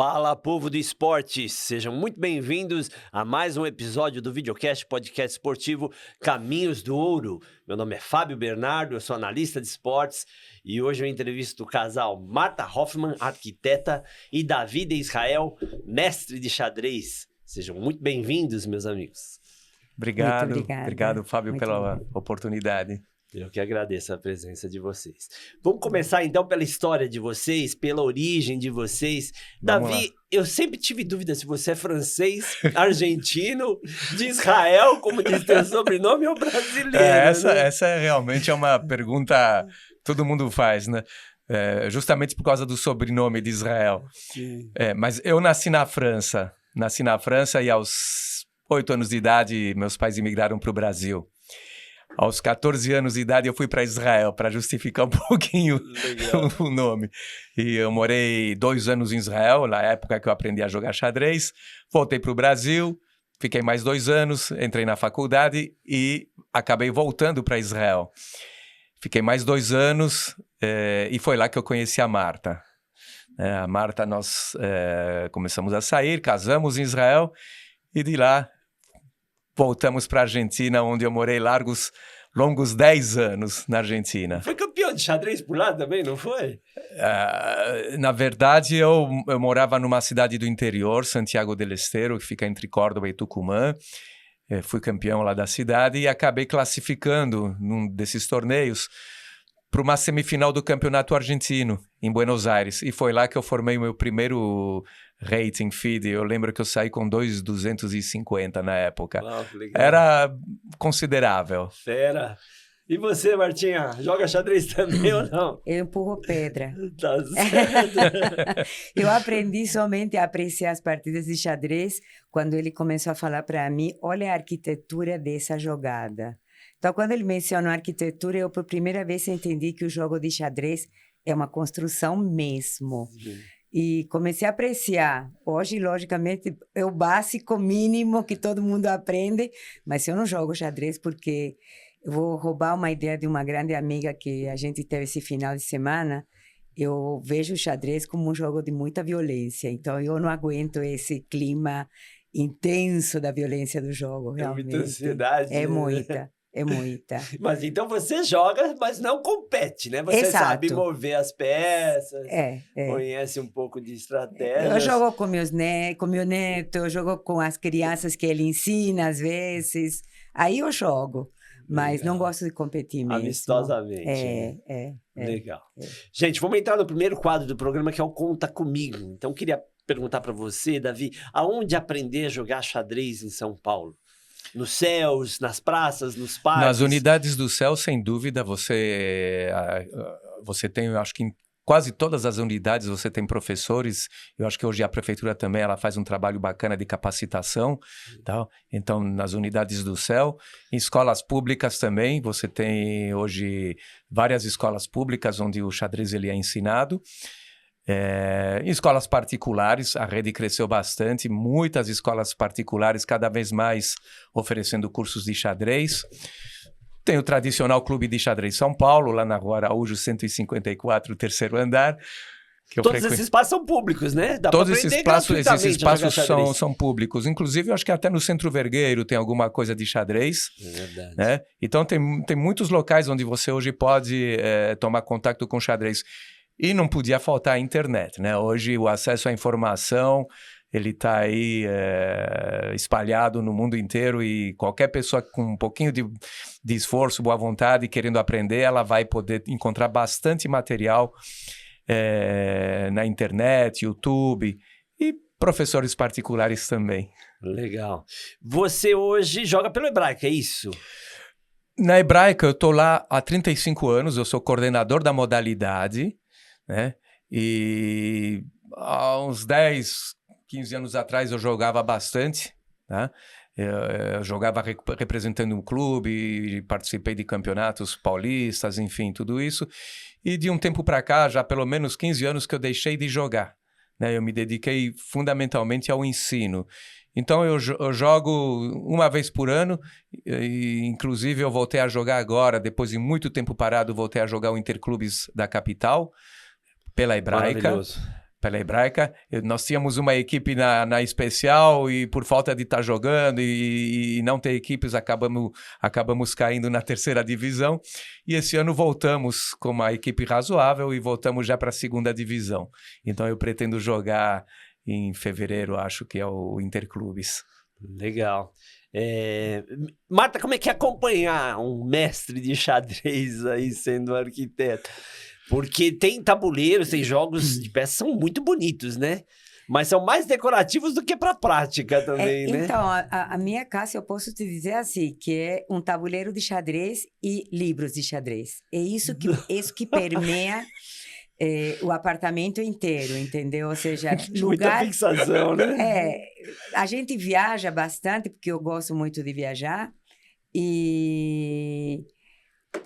Fala, povo do esporte! Sejam muito bem-vindos a mais um episódio do videocast podcast esportivo Caminhos do Ouro. Meu nome é Fábio Bernardo, eu sou analista de esportes e hoje eu entrevisto o casal Marta Hoffman, arquiteta, e Davi de Israel, mestre de xadrez. Sejam muito bem-vindos, meus amigos. Obrigado, Fábio, pela oportunidade. Eu que agradeço a presença de vocês. Vamos começar então pela história de vocês, pela origem de vocês. Davi, eu sempre tive dúvida se você é francês, argentino, de Israel, como diz teu sobrenome, ou brasileiro. Essa realmente é uma pergunta que todo mundo faz, né? Justamente por causa do sobrenome de Israel. Mas eu nasci na França e aos 8 anos de idade meus pais imigraram para o Brasil. Aos 14 anos de idade eu fui para Israel para justificar um pouquinho o nome. E eu morei 2 anos em Israel, na época que eu aprendi a jogar xadrez. Voltei para o Brasil, fiquei mais 2 anos, entrei na faculdade e acabei voltando para Israel. Fiquei mais 2 anos e foi lá que eu conheci a Marta. A Marta, nós começamos a sair, casamos em Israel e de lá voltamos para a Argentina, onde eu morei longos 10 anos na Argentina. Foi campeão de xadrez por lá também, não foi? Na verdade, eu morava numa cidade do interior, Santiago del Estero, que fica entre Córdoba e Tucumã. Fui campeão lá da cidade e acabei classificando num desses torneios para uma semifinal do campeonato argentino, em Buenos Aires. E foi lá que eu formei o meu primeiro rating feed. Eu lembro que eu saí com 2,250 na época. Uau, que legal. Era considerável. Fera. E você, Martinha, joga xadrez também ou não? Eu empurro pedra. Tá certo. Eu aprendi somente a apreciar as partidas de xadrez quando ele começou a falar para mim, olha a arquitetura dessa jogada. Então, quando ele mencionou arquitetura, eu por primeira vez entendi que o jogo de xadrez é uma construção mesmo. Sim. E comecei a apreciar. Hoje, logicamente, é o básico mínimo que todo mundo aprende, mas eu não jogo xadrez porque eu vou roubar uma ideia de uma grande amiga que a gente teve esse final de semana. Eu vejo o xadrez como um jogo de muita violência, então eu não aguento esse clima intenso da violência do jogo, realmente. É muita ansiedade. É muita. É muita. Mas então você joga, mas não compete, né? Você Exato. sabe mover as peças, É. conhece um pouco de estratégia. Eu jogo com com meu neto, eu jogo com as crianças que ele ensina às vezes. Aí eu jogo, mas Legal. não gosto de competir mesmo. Amistosamente. Legal. É. Gente, vamos entrar no primeiro quadro do programa, que é o Conta Comigo. Então, queria perguntar para você, Davi, aonde aprender a jogar xadrez em São Paulo? Nos céus, nas praças, nos parques? Nas unidades do céu, sem dúvida, você tem, eu acho que em quase todas as unidades você tem professores. Eu acho que hoje a prefeitura também ela faz um trabalho bacana de capacitação. Tal. Então, nas unidades do céu, em escolas públicas também, você tem hoje várias escolas públicas onde o xadrez ele é ensinado. Em escolas particulares, a rede cresceu bastante, muitas escolas particulares cada vez mais oferecendo cursos de xadrez. Tem o tradicional Clube de Xadrez São Paulo, lá na Rua Araújo 154, terceiro andar. Todos esses espaços são públicos, né? Todos esses espaços são públicos. Inclusive, eu acho que até no Centro Vergueiro tem alguma coisa de xadrez. É verdade. Né? Então, tem muitos locais onde você hoje pode tomar contato com xadrez. E não podia faltar a internet, né? Hoje o acesso à informação, ele está aí espalhado no mundo inteiro e qualquer pessoa com um pouquinho de esforço, boa vontade, querendo aprender, ela vai poder encontrar bastante material na internet, YouTube e professores particulares também. Legal. Você hoje joga pelo Hebraica, é isso? Na Hebraica eu estou lá há 35 anos, eu sou coordenador da modalidade, né? E há uns 10, 15 anos atrás eu jogava bastante, tá? Eu jogava representando um clube, participei de campeonatos paulistas, enfim, tudo isso. E de um tempo para cá, já pelo menos 15 anos que eu deixei de jogar, né? Eu me dediquei fundamentalmente ao ensino. Então eu jogo uma vez por ano, e inclusive eu voltei a jogar agora, depois de muito tempo parado, voltei a jogar o Interclubes da capital, pela Hebraica. pela Hebraica. Nós tínhamos uma equipe na especial e por falta de estar jogando e não ter equipes, acabamos caindo na terceira divisão. E esse ano voltamos com uma equipe razoável e voltamos já para a segunda divisão. Então eu pretendo jogar em fevereiro, acho que é o Interclubes. Legal. Marta, como é que é acompanhar um mestre de xadrez aí sendo arquiteto? Porque tem tabuleiros, tem jogos de peças são muito bonitos, né? Mas são mais decorativos do que para prática também, né? Então, a minha casa, eu posso te dizer assim, que é um tabuleiro de xadrez e livros de xadrez. É isso que permeia o apartamento inteiro, entendeu? Ou seja, Muita fixação, né? A gente viaja bastante, porque eu gosto muito de viajar, e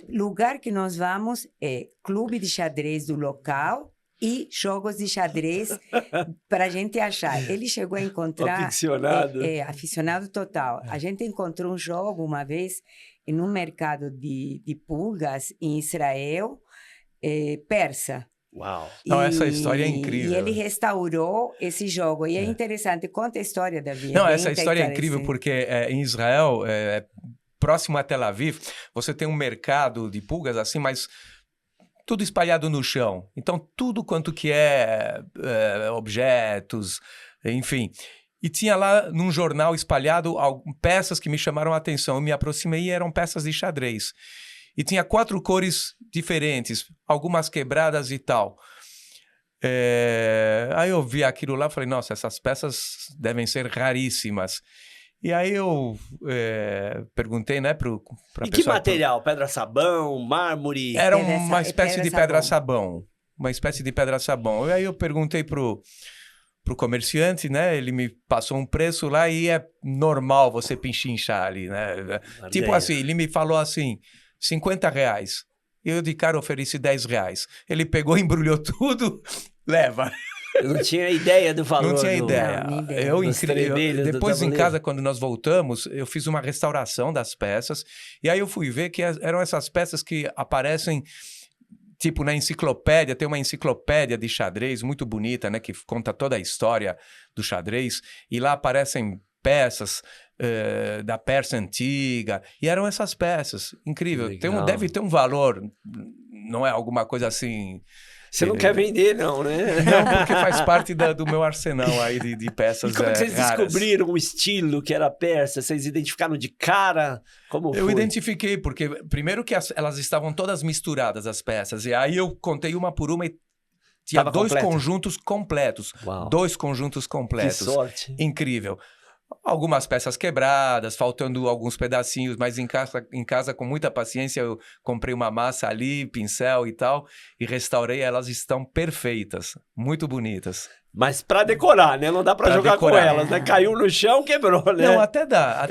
lugar que nós vamos é clube de xadrez do local e jogos de xadrez para a gente achar. Ele chegou a encontrar... Aficionado. Aficionado total. A gente encontrou um jogo uma vez em um mercado de pulgas em Israel, persa. Uau! Não, essa história é incrível. E ele restaurou esse jogo. E é interessante. Conta a história, Davi. Não, essa história é incrível porque em Israel, próximo a Tel Aviv, você tem um mercado de pulgas assim, mas tudo espalhado no chão. Então, tudo quanto que objetos, enfim. E tinha lá num jornal espalhado peças que me chamaram a atenção. Eu me aproximei e eram peças de xadrez. E tinha 4 cores diferentes, algumas quebradas e tal. Aí eu vi aquilo lá e falei, nossa, essas peças devem ser raríssimas. E aí eu perguntei, né, para E que material? Pedra-sabão, mármore? Era uma espécie de pedra-sabão. Uma espécie de pedra-sabão. E aí eu perguntei pro comerciante, né? Ele me passou um preço lá e é normal você pinchinchar ali, né? Tipo assim, ele me falou assim, R$50. Eu de cara ofereci R$10. Ele pegou, embrulhou tudo, leva. Eu não tinha ideia do valor. Não tinha ideia. Depois em casa, quando nós voltamos, eu fiz uma restauração das peças. E aí eu fui ver que eram essas peças que aparecem, tipo na enciclopédia. Tem uma enciclopédia de xadrez muito bonita, né? Que conta toda a história do xadrez. E lá aparecem peças da Pérsia antiga. E eram essas peças. Incrível. Deve ter um valor. Não é alguma coisa assim... Você não quer vender, não, né? Não, porque faz parte do meu arsenal aí de peças raras. E como que vocês descobriram o estilo que era persa? Vocês identificaram de cara? Como foi? Eu identifiquei, porque primeiro que elas estavam todas misturadas, as peças. E aí eu contei uma por uma e tinha dois conjuntos completos. Uau. 2 conjuntos completos. Que sorte. Incrível. Algumas peças quebradas, faltando alguns pedacinhos, mas em casa com muita paciência, eu comprei uma massa ali, pincel e tal, e restaurei, elas estão perfeitas, muito bonitas. Mas para decorar, né? Não dá para jogar com elas, né? Caiu no chão, quebrou, né? Não, até dá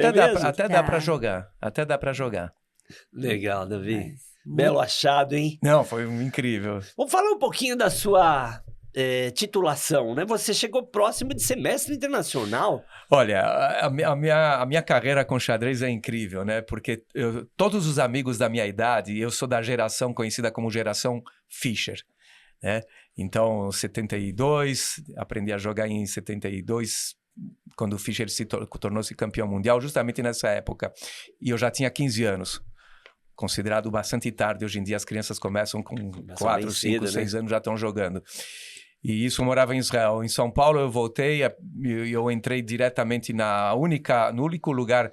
para jogar, até dá para jogar. Legal, Davi. Belo achado, hein? Não, foi incrível. Vamos falar um pouquinho da sua... titulação, né? Você chegou próximo de ser mestre internacional. Olha, a minha carreira com xadrez é incrível, né? Porque todos os amigos da minha idade, eu sou da geração conhecida como geração Fischer, né? Então, 72, aprendi a jogar em 72, quando o Fischer tornou-se campeão mundial, justamente nessa época. E eu já tinha 15 anos. Considerado bastante tarde. Hoje em dia as crianças começam com 4, 5, 6 anos, já estão jogando. E isso eu morava em Israel. Em São Paulo eu voltei e eu entrei diretamente no único lugar.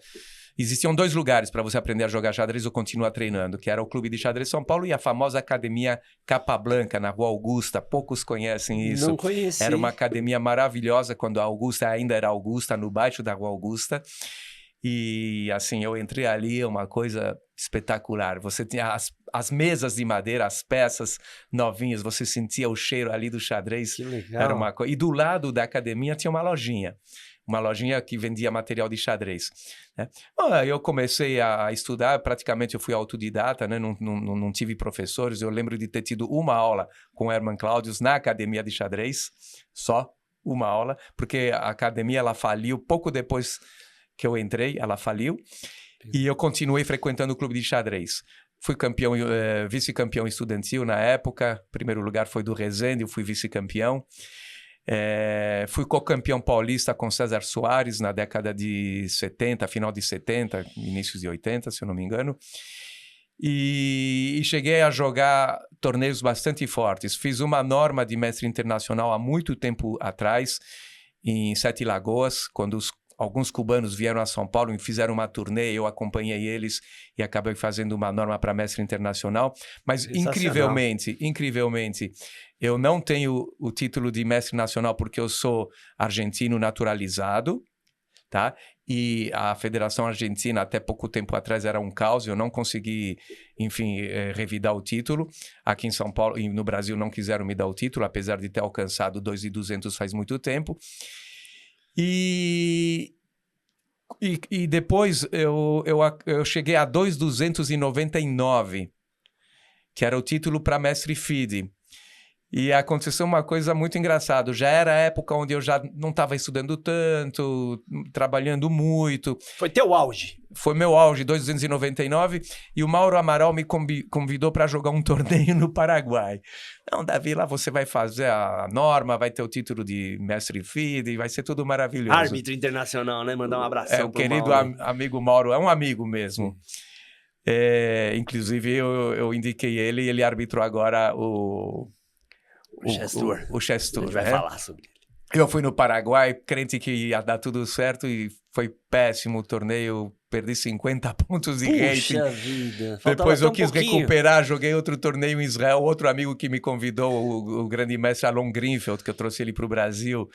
Existiam 2 lugares para você aprender a jogar xadrez ou continuar treinando, que era o Clube de Xadrez São Paulo e a famosa Academia Capablanca, na Rua Augusta. Poucos conhecem isso. Não conheci. Era uma academia maravilhosa quando a Augusta ainda era Augusta, no baixo da Rua Augusta. E assim, eu entrei ali, uma coisa espetacular. Você tinha as mesas de madeira, as peças novinhas, você sentia o cheiro ali do xadrez. Que legal. Era uma coisa. E do lado da academia tinha uma lojinha que vendia material de xadrez, né? Eu comecei a estudar, praticamente eu fui autodidata, né? Não tive professores. Eu lembro de ter tido uma aula com Herman Cláudius na academia de xadrez, só uma aula, porque a academia ela faliu pouco depois que eu entrei, ela faliu, e eu continuei frequentando o clube de xadrez. Fui campeão, vice-campeão estudantil na época, primeiro lugar foi do Resende, eu fui vice-campeão, Fui co-campeão paulista com César Soares na década de 70, final de 70, inícios de 80, se eu não me engano. E cheguei a jogar torneios bastante fortes. Fiz uma norma de mestre internacional há muito tempo atrás, em Sete Lagoas, quando alguns cubanos vieram a São Paulo e fizeram uma turnê, eu acompanhei eles e acabei fazendo uma norma para mestre internacional. Mas incrivelmente, eu não tenho o título de mestre nacional porque eu sou argentino naturalizado, tá? E a Federação Argentina, até pouco tempo atrás, era um caos. Eu não consegui, enfim, revidar o título. Aqui em São Paulo e no Brasil não quiseram me dar o título, apesar de ter alcançado 2.200 faz muito tempo. E depois eu cheguei a 2.299, que era o título para mestre FIDE. E aconteceu uma coisa muito engraçada. Já era a época onde eu já não estava estudando tanto, trabalhando muito. Foi teu auge. Foi meu auge, 2.299. E o Mauro Amaral me convidou para jogar um torneio no Paraguai. Não, Davi, lá você vai fazer a norma, vai ter o título de mestre FIDE, vai ser tudo maravilhoso. Árbitro internacional, né? Mandar um abração o querido amigo Mauro, é um amigo mesmo. Inclusive, eu indiquei ele e ele arbitrou agora o Chess Tour. O Chess Tour. A gente vai falar sobre ele. Eu fui no Paraguai, crente que ia dar tudo certo e foi péssimo o torneio. Perdi 50 pontos de rating. Puxa vida. Depois eu quis recuperar, joguei outro torneio em Israel. Outro amigo que me convidou, o grande mestre Alon Greenfield, que eu trouxe ele para o Brasil.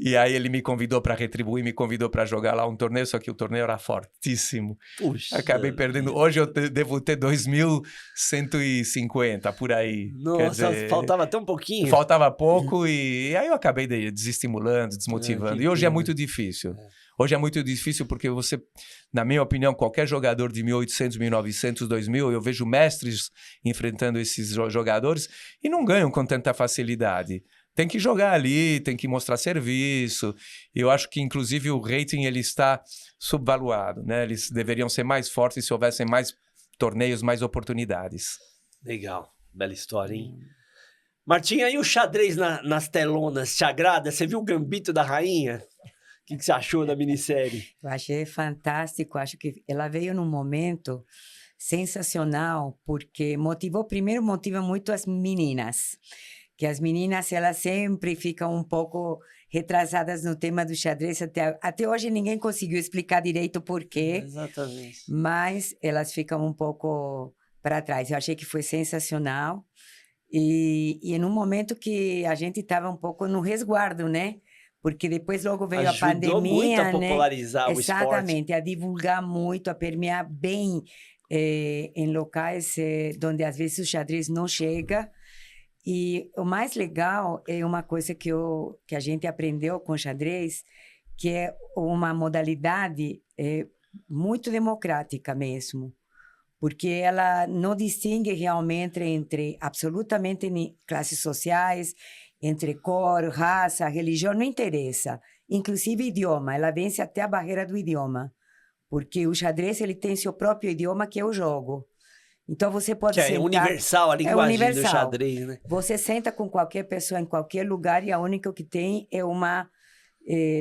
E aí ele me convidou para retribuir, me convidou para jogar lá um torneio, só que o torneio era fortíssimo. Puxa. Acabei perdendo. Hoje eu devo ter 2.150, por aí. Nossa, quer dizer, faltava tão pouquinho. Faltava pouco e aí eu acabei desestimulando, desmotivando. E hoje é muito difícil. Hoje é muito difícil porque você, na minha opinião, qualquer jogador de 1800, 1900, 2000, eu vejo mestres enfrentando esses jogadores e não ganham com tanta facilidade. Tem que jogar ali, tem que mostrar serviço. Eu acho que, inclusive, o rating ele está subvaluado, né? Eles deveriam ser mais fortes se houvessem mais torneios, mais oportunidades. Legal. Bela história, hein? Martinha, e o xadrez nas telonas? Te agrada? Você viu o Gambito da Rainha? O que você achou da minissérie? Eu achei fantástico. Acho que ela veio num momento sensacional, porque primeiro motiva muito as meninas. Que as meninas, elas sempre ficam um pouco retrasadas no tema do xadrez. Até hoje ninguém conseguiu explicar direito o porquê. Exatamente. Mas elas ficam um pouco para trás. Eu achei que foi sensacional. E num momento que a gente estava um pouco no resguardo, né? Porque depois logo veio a pandemia, ajudou muito a popularizar o esporte. Exatamente, a divulgar muito, a permear bem em locais onde às vezes o xadrez não chega. E o mais legal é uma coisa que a gente aprendeu com o xadrez, que é uma modalidade muito democrática mesmo, porque ela não distingue realmente entre absolutamente classes sociais, entre cor, raça, religião, não interessa. Inclusive idioma, ela vence até a barreira do idioma, porque o xadrez ele tem seu próprio idioma, que é o jogo. Então, você pode sentar... É universal, a linguagem do xadrez, né? Você senta com qualquer pessoa em qualquer lugar e a única que tem é uma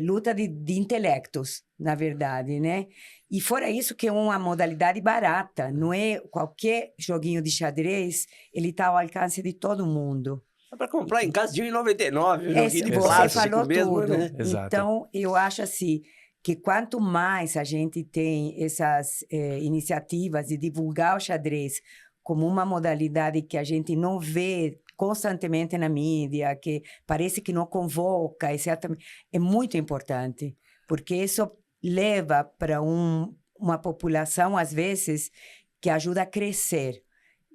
luta de intelectos, na verdade, né? E fora isso, que é uma modalidade barata. Não é qualquer joguinho de xadrez, ele está ao alcance de todo mundo. Dá para comprar em casa de R$1,99, joguinho de plástico falou mesmo, tudo. Né? Então, eu acho assim... que quanto mais a gente tem essas iniciativas de divulgar o xadrez como uma modalidade que a gente não vê constantemente na mídia, que parece que não convoca, exatamente, é muito importante, porque isso leva para uma população, às vezes, que ajuda a crescer.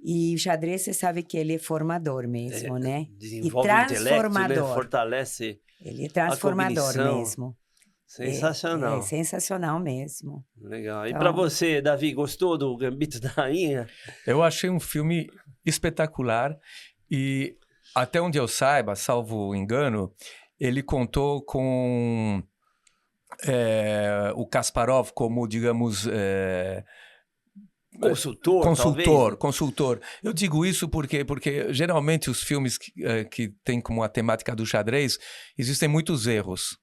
E o xadrez, você sabe que ele é formador mesmo, né? Desenvolve e transformador. O intelecto, né? Fortalece. Ele é transformador mesmo. Sensacional. É sensacional mesmo. Legal. E para você, Davi, gostou do Gambito da Rainha? Eu achei um filme espetacular e, até onde eu saiba, salvo engano, ele contou com o Kasparov como, digamos, Consultor. Eu digo isso porque geralmente os filmes que têm como a temática do xadrez, existem muitos erros,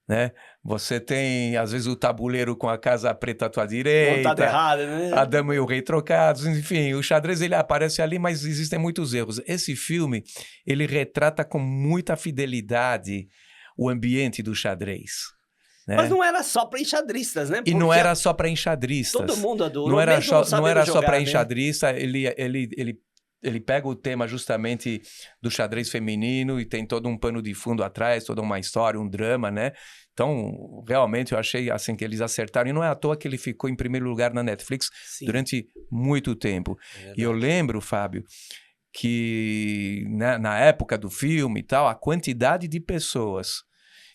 né? Você tem, às vezes, o tabuleiro com a casa preta à tua direita, montado errado, né? a dama e o rei trocados, enfim, o xadrez ele aparece ali, mas existem muitos erros. Esse filme, ele retrata com muita fidelidade o ambiente do xadrez. Né? Mas não era só para enxadristas, né? E não era só para enxadristas. Todo mundo adorou. Não era só para né? enxadrista, ele pega o tema justamente do xadrez feminino e tem todo um pano de fundo atrás, toda uma história, um drama, né? Então, realmente, eu achei assim que eles acertaram. E não é à toa que ele ficou em primeiro lugar na Netflix durante muito tempo. E eu lembro, Fábio, que na época do filme e tal, a quantidade de pessoas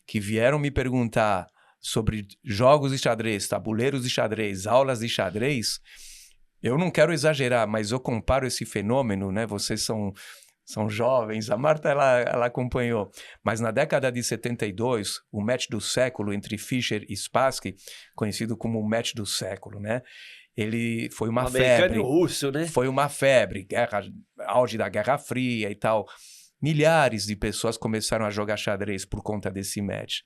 que vieram me perguntar sobre jogos de xadrez, tabuleiros de xadrez, aulas de xadrez, eu não quero exagerar, mas eu comparo esse fenômeno, né? Vocês são jovens, a Marta ela acompanhou, mas na década de 72, o match do século entre Fischer e Spassky, conhecido como o match do século, né? Ele foi uma febre. Russo, né? Foi uma febre, auge da Guerra Fria e tal. Milhares de pessoas começaram a jogar xadrez por conta desse match.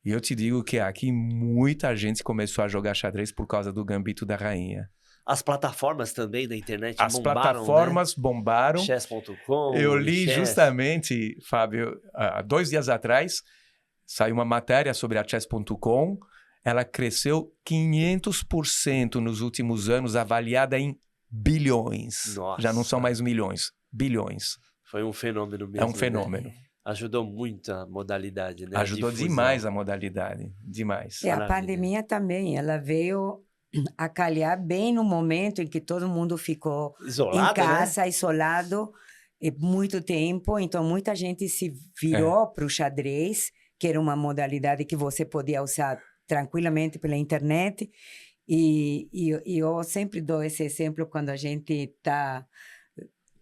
E eu te digo que aqui muita gente começou a jogar xadrez por causa do Gambito da Rainha. As plataformas também da internet As bombaram, plataformas bombaram. Chess.com. Eu li justamente, Fábio, há 2 dias atrás, saiu uma matéria sobre a Chess.com. Ela cresceu 500% nos últimos anos, avaliada em bilhões. Nossa. Já não são mais milhões, bilhões. Foi um fenômeno mesmo. É um fenômeno. Né? Ajudou muito a modalidade, né? Ajudou demais a modalidade, demais. E a pandemia também, ela veio a calhar bem no momento em que todo mundo ficou isolado, em casa, né? isolado, muito tempo. Então, muita gente se virou para o xadrez, que era uma modalidade que você podia usar tranquilamente pela internet. E eu sempre dou esse exemplo quando a gente está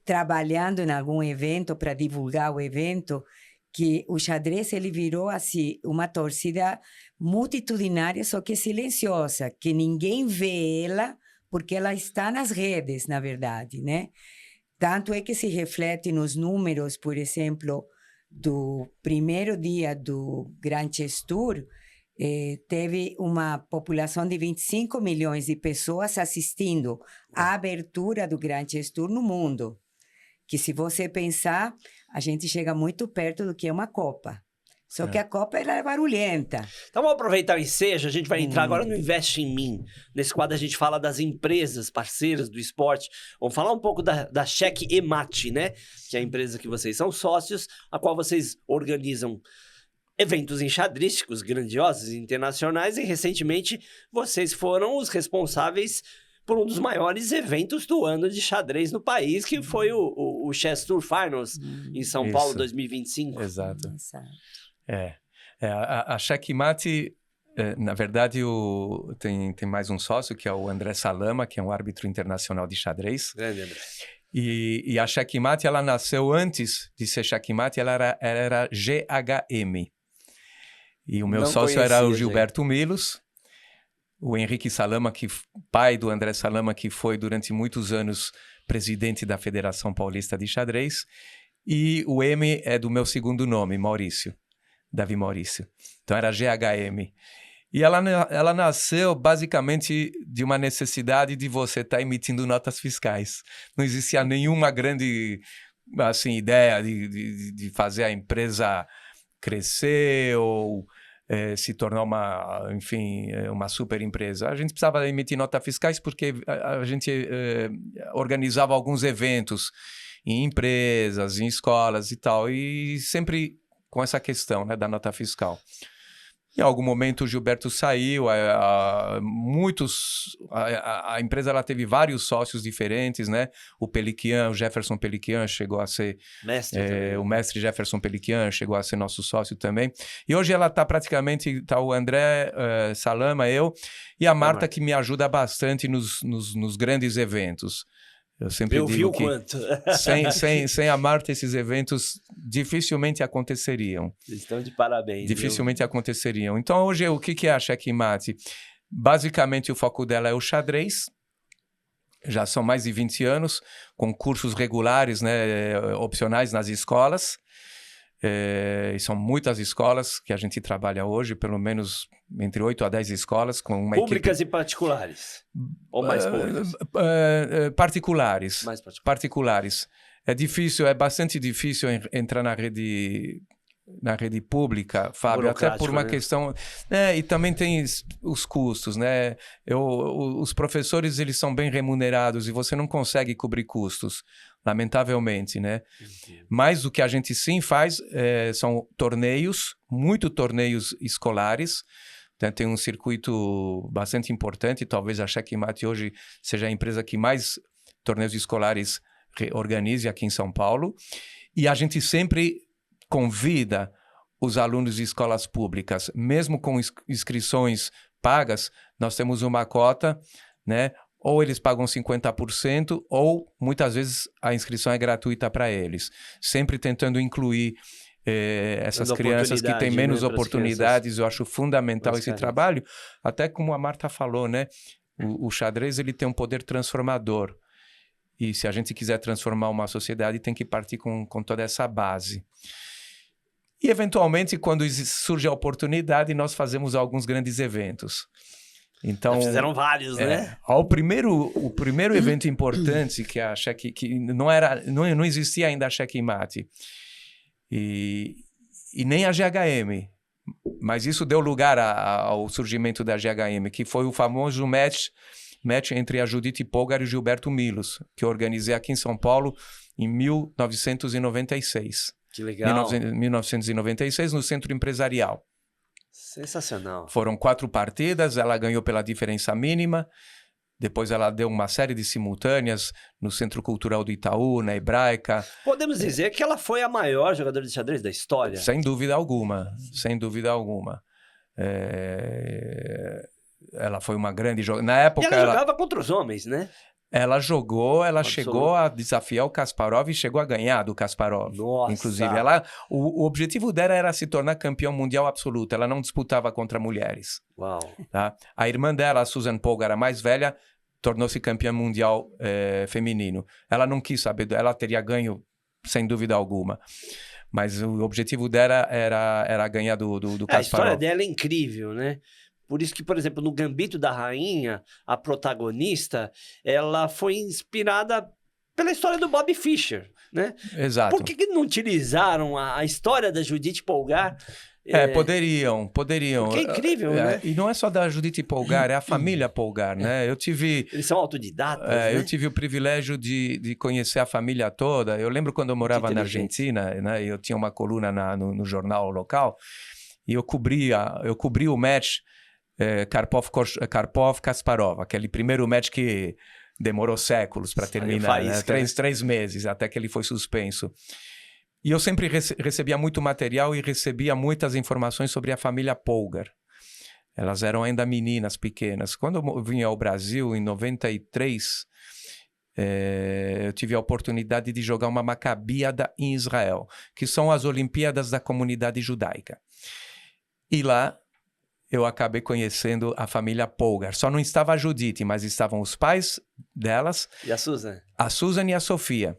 trabalhando em algum evento para divulgar o evento, que o xadrez ele virou assim uma torcida multitudinária, só que silenciosa, que ninguém vê ela porque ela está nas redes, na verdade, né? Tanto é que se reflete nos números, por exemplo, do primeiro dia do Grand Chess Tour, teve uma população de 25 milhões de pessoas assistindo à abertura do Grand Chess Tour no mundo. Que se você pensar, a gente chega muito perto do que é uma Copa. Só que a Copa ela é barulhenta. Então vamos aproveitar o ensejo, a gente vai entrar agora no Investe em Mim. Nesse quadro a gente fala das empresas parceiras do esporte. Vamos falar um pouco da Checkmate, né? Que é a empresa que vocês são sócios, a qual vocês organizam eventos enxadrísticos grandiosos internacionais e recentemente vocês foram os responsáveis por um dos maiores eventos do ano de xadrez no país, que foi o Chess Tour Finals em São Paulo 2025. Exato. A Checkmate, na verdade, tem mais um sócio, que é o André Salama, que é um árbitro internacional de xadrez. Grande, André. E a Checkmate, ela nasceu antes de ser Checkmate, ela era GHM. E o meu sócio era o Gilberto Milos. O Henrique Salama, pai do André Salama, que foi durante muitos anos presidente da Federação Paulista de Xadrez. E o M é do meu segundo nome, Maurício, Davi Maurício. Então era GHM. E ela nasceu basicamente de uma necessidade de você estar emitindo notas fiscais. Não existia nenhuma grande ideia de fazer a empresa crescer ou se tornar uma super empresa. A gente precisava emitir notas fiscais porque a gente organizava alguns eventos em empresas, em escolas e tal, e sempre com essa questão, né, da nota fiscal. Em algum momento o Gilberto saiu, a empresa ela teve vários sócios diferentes, né? O Peliquian, o Jefferson Peliquian chegou a ser... o mestre Jefferson Peliquian chegou a ser nosso sócio também. E hoje ela está praticamente... Está o André Salama, eu, e a Marta, que me ajuda bastante nos grandes eventos. Eu sempre digo que sem a Marta esses eventos dificilmente aconteceriam. Estão de parabéns. Dificilmente aconteceriam. Então hoje o que é a Checkmate? Basicamente o foco dela é o xadrez, Já são mais de 20 anos, com cursos regulares, né, opcionais nas escolas. E são muitas escolas que a gente trabalha hoje, pelo menos entre 8 a 10 escolas. Com uma Públicas equipe... e particulares? Ou mais públicas? Particulares. Mais particulares. Particulares. É bastante difícil entrar na rede pública, Fábio, até por uma questão... e também tem os custos, né? Os professores, eles são bem remunerados e você não consegue cobrir custos, lamentavelmente, né? Mas o que a gente sim faz são torneios, muito torneios escolares. Tem um circuito bastante importante, talvez a Checkmate hoje seja a empresa que mais torneios escolares organize aqui em São Paulo. E a gente sempre convida os alunos de escolas públicas, mesmo com inscrições pagas, nós temos uma cota, né? Ou eles pagam 50%, ou muitas vezes a inscrição é gratuita para eles. Sempre tentando incluir essas crianças que têm menos oportunidades. Eu acho fundamental esse trabalho. Até como a Marta falou, né? O xadrez, ele tem um poder transformador. E se a gente quiser transformar uma sociedade, tem que partir com toda essa base. E, eventualmente, quando surge a oportunidade, nós fazemos alguns grandes eventos. Então, já fizeram vários, né? O primeiro evento importante que não existia ainda a Checkmate e nem a GHM, mas isso deu lugar ao surgimento da GHM, que foi o famoso match entre a Judith Polgar e o Gilberto Milos, que eu organizei aqui em São Paulo em 1996. Que legal. 1996, no Centro Empresarial. Sensacional. Foram 4 partidas, ela ganhou pela diferença mínima, depois ela deu uma série de simultâneas no Centro Cultural do Itaú, na Hebraica. Podemos dizer que ela foi a maior jogadora de xadrez da história? Sem dúvida alguma, sem dúvida alguma. Ela foi uma grande jogadora. Na época, e ela jogava contra os homens, né? Ela chegou a desafiar o Kasparov e chegou a ganhar do Kasparov. Nossa. Inclusive, o objetivo dela era se tornar campeã mundial absoluta. Ela não disputava contra mulheres. Uau. Tá? A irmã dela, a Susan Polgar, a mais velha, tornou-se campeã mundial feminino. Ela não quis saber, ela teria ganho sem dúvida alguma. Mas o objetivo dela era ganhar do Kasparov. A história dela é incrível, né? Por isso que, por exemplo, no Gambito da Rainha, a protagonista, ela foi inspirada pela história do Bobby Fischer, né? Exato. Por que não utilizaram a história da Judith Polgar? Poderiam. Porque é incrível, né? E não é só da Judith Polgar, é a família Polgar, né? Eles são autodidatas, né? Eu tive o privilégio de conhecer a família toda. Eu lembro quando eu morava na Argentina, né? Eu tinha uma coluna no jornal local, e eu cobri o match Karpov-Kasparov, aquele primeiro match que demorou séculos para terminar, né? 3 meses, até que ele foi suspenso. E eu sempre recebia muito material e recebia muitas informações sobre a família Polgar. Elas eram ainda meninas pequenas. Quando eu vim ao Brasil, em 93, eu tive a oportunidade de jogar uma Maccabiada em Israel, que são as Olimpíadas da comunidade judaica. E lá eu acabei conhecendo a família Polgar. Só não estava a Judith, mas estavam os pais delas. E a Susan? A Susan e a Sofia.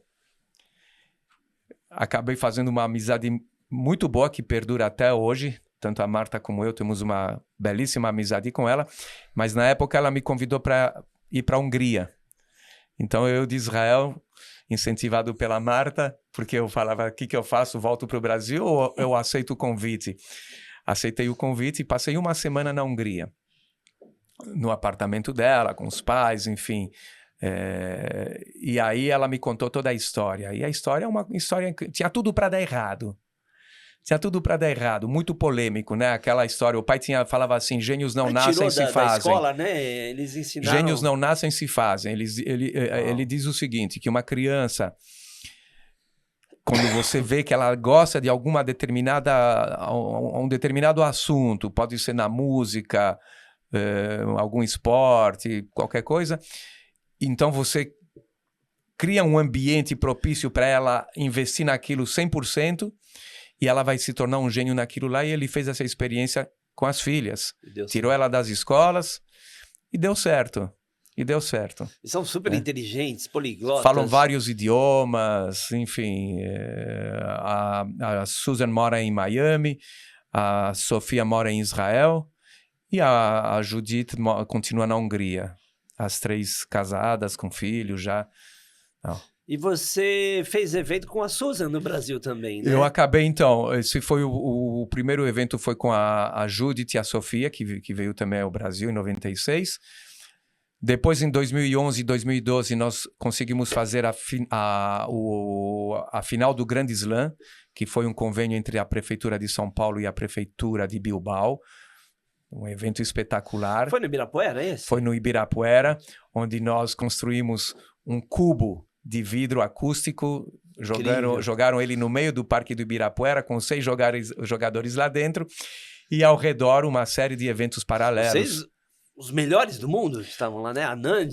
Acabei fazendo uma amizade muito boa que perdura até hoje. Tanto a Marta como eu temos uma belíssima amizade com ela. Mas na época ela me convidou para ir para a Hungria. Então eu de Israel, incentivado pela Marta, porque eu falava, o que eu faço? Volto para o Brasil ou eu aceito o convite? Aceitei o convite e passei uma semana na Hungria, no apartamento dela, com os pais, enfim. E aí ela me contou toda a história. E a história é uma história que tinha tudo para dar errado. Tinha tudo para dar errado, muito polêmico, né? Aquela história, o pai falava assim, gênios não nascem, se fazem. Da escola, né? Eles ensinaram... Gênios não nascem, se fazem. Ele diz o seguinte, que uma criança... Quando você vê que ela gosta de um determinado assunto, pode ser na música, algum esporte, qualquer coisa, então você cria um ambiente propício para ela investir naquilo 100% e ela vai se tornar um gênio naquilo lá. E ele fez essa experiência com as filhas. Tirou ela das escolas e deu certo. E deu certo. E são super inteligentes, poliglotas. Falam vários idiomas, enfim. A Susan mora em Miami, a Sofia mora em Israel e a Judith continua na Hungria. As 3 casadas, com filhos já. Não. E você fez evento com a Susan no Brasil também, né? Eu acabei, então, esse foi o primeiro evento foi com a Judith e a Sofia, que veio também ao Brasil em 96. Depois, em 2011 e 2012, nós conseguimos fazer a final do Grande Slam, que foi um convênio entre a Prefeitura de São Paulo e a Prefeitura de Bilbao. Um evento espetacular. Foi no Ibirapuera, é esse? Foi no Ibirapuera, onde nós construímos um cubo de vidro acústico, jogaram ele no meio do Parque do Ibirapuera, com 6 jogadores lá dentro, e ao redor uma série de eventos paralelos. Os melhores do mundo estavam lá, né? Anand,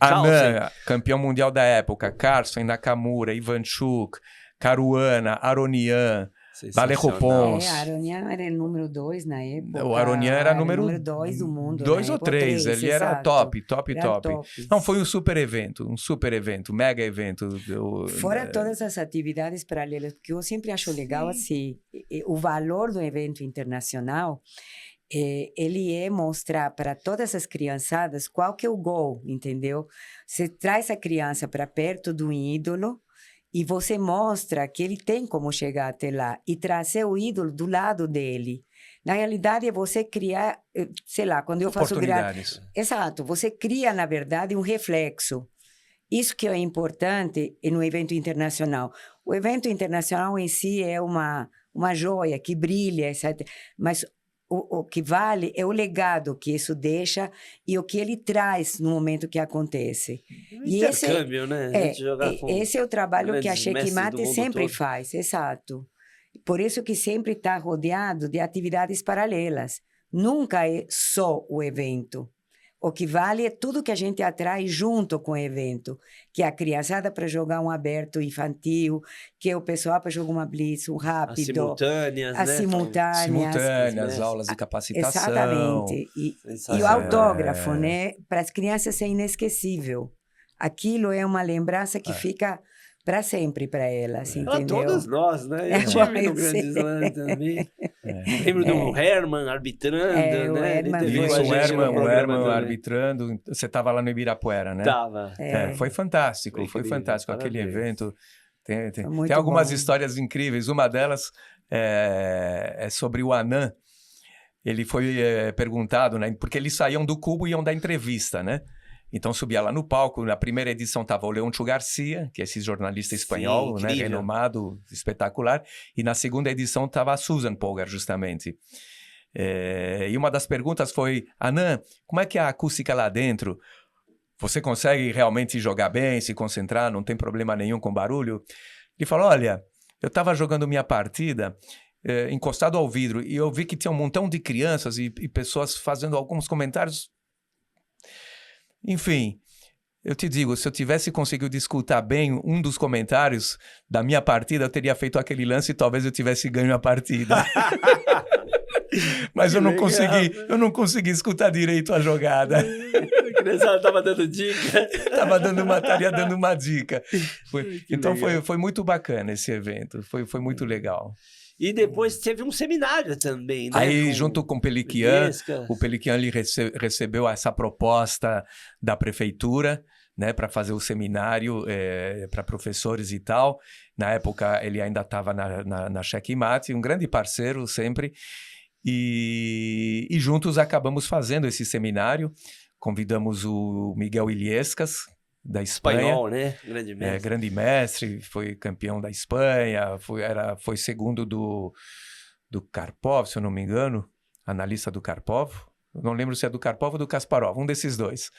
Anand, campeão mundial da época, Carlsen, Nakamura, Ivanchuk, Caruana, Aronian, Valerro Pons. Aronian era o número 2 na época. O Aronian era número 2 do mundo. 2 ou 3, ele era top. Top. Não, foi um super evento, um mega evento. Fora todas as atividades paralelas, que eu sempre acho legal, assim, o valor do evento internacional, ele mostrar para todas as criançadas qual que é o gol, entendeu? Você traz a criança para perto do ídolo, e você mostra que ele tem como chegar até lá e trazer o ídolo do lado dele. Na realidade, é você criar, sei lá, quando eu faço... Exato, você cria, na verdade, um reflexo. Isso que é importante no evento internacional. O evento internacional em si é uma joia que brilha, etc. Mas o que vale é o legado que isso deixa e o que ele traz no momento que acontece. E intercâmbio, né? Esse é o trabalho que a Checkmate sempre faz, exato. Por isso que sempre está rodeado de atividades paralelas. Nunca é só o evento. O que vale é tudo que a gente atrai junto com o evento, que é a criançada para jogar um aberto infantil, que é o pessoal para jogar uma blitz, um rápido. As simultâneas, aulas de capacitação. Exatamente. E o autógrafo, né? Para as crianças é inesquecível. Aquilo é uma lembrança que fica para sempre para elas, entendeu? Todos nós, né? Eu tive no Grande Slam também. Lembro do Herman arbitrando, né? O Herman arbitrando. Você estava lá no Ibirapuera, né? Tava. Foi fantástico, aquele evento. Tem algumas histórias incríveis. Uma delas é sobre o Anand. Ele foi perguntado, né? Porque eles saíam do cubo e iam dar entrevista, né? Então subia lá no palco. Na primeira edição estava o Leoncho Garcia, que é esse jornalista espanhol, né, renomado, espetacular. E na segunda edição estava a Susan Polgar, justamente. E uma das perguntas foi: Anand, como é que é a acústica lá dentro? Você consegue realmente jogar bem, se concentrar, não tem problema nenhum com barulho? Ele falou: olha, eu estava jogando minha partida encostado ao vidro e eu vi que tinha um montão de crianças e pessoas fazendo alguns comentários. Enfim, eu te digo, se eu tivesse conseguido escutar bem um dos comentários da minha partida, eu teria feito aquele lance e talvez eu tivesse ganho a partida. Mas eu não consegui escutar direito a jogada. A criançada estava dando dica. Estava dando uma dica. Então foi muito bacana esse evento, foi muito legal. E depois teve um seminário também, né? Aí, junto com o Peliquian, ele recebeu essa proposta da prefeitura, né, para fazer o seminário para professores e tal. Na época, ele ainda estava na Checkmate, um grande parceiro sempre. E juntos acabamos fazendo esse seminário. Convidamos o Miguel Illescas, da Espanha. Espanhol, né? Grande mestre. Grande mestre, foi campeão da Espanha, foi segundo do Karpov, se eu não me engano, analista do Karpov. Eu não lembro se é do Karpov ou do Kasparov, um desses dois.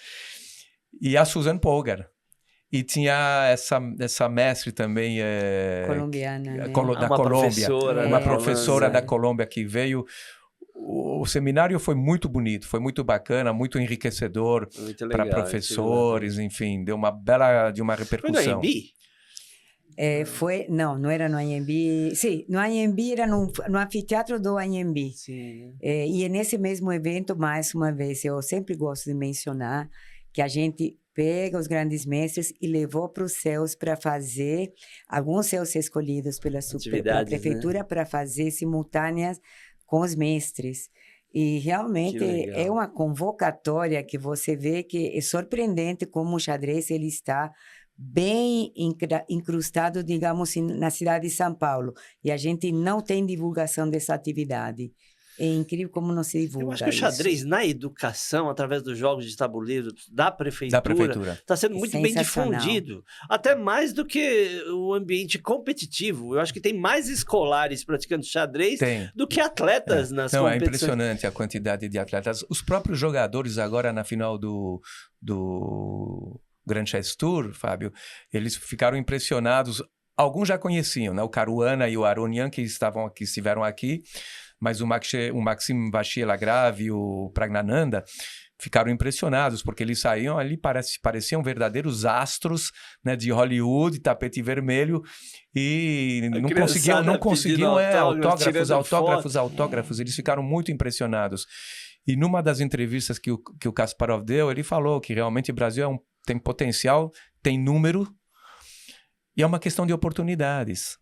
E a Susan Polgar. E tinha essa mestre também... colombiana, né? Da Colômbia. Uma professora da Colômbia que veio... O seminário foi muito bonito, foi muito bacana, muito enriquecedor para professores, enfim, deu uma bela repercussão. Foi no AMB? Não era no AMB. Sim, no AMB era no anfiteatro do AMB. Sim. E nesse mesmo evento, mais uma vez, eu sempre gosto de mencionar que a gente pega os grandes mestres e levou para os céus para fazer, alguns céus escolhidos pela prefeitura, para fazer simultâneas com os mestres. E realmente é uma convocatória que você vê que é surpreendente como o xadrez ele está bem incrustado, digamos, na cidade de São Paulo. E a gente não tem divulgação dessa atividade. É incrível como não se divulga. Eu acho que o xadrez na educação, através dos jogos de tabuleiro da prefeitura, está sendo muito bem difundido. Até mais do que o ambiente competitivo. Eu acho que tem mais escolares praticando xadrez do que atletas nas competições. É impressionante a quantidade de atletas. Os próprios jogadores agora na final do Grand Chess Tour, Fábio, eles ficaram impressionados. Alguns já conheciam, né? O Caruana e o Aronian, que estiveram aqui, mas o Maxime Vachier-Lagrave e o Pragnananda ficaram impressionados, porque eles saíam ali, pareciam verdadeiros astros, né, de Hollywood, tapete vermelho, e não conseguiam autógrafos, eles ficaram muito impressionados. E numa das entrevistas que o Kasparov deu, ele falou que realmente o Brasil tem potencial, tem número, e é uma questão de oportunidades.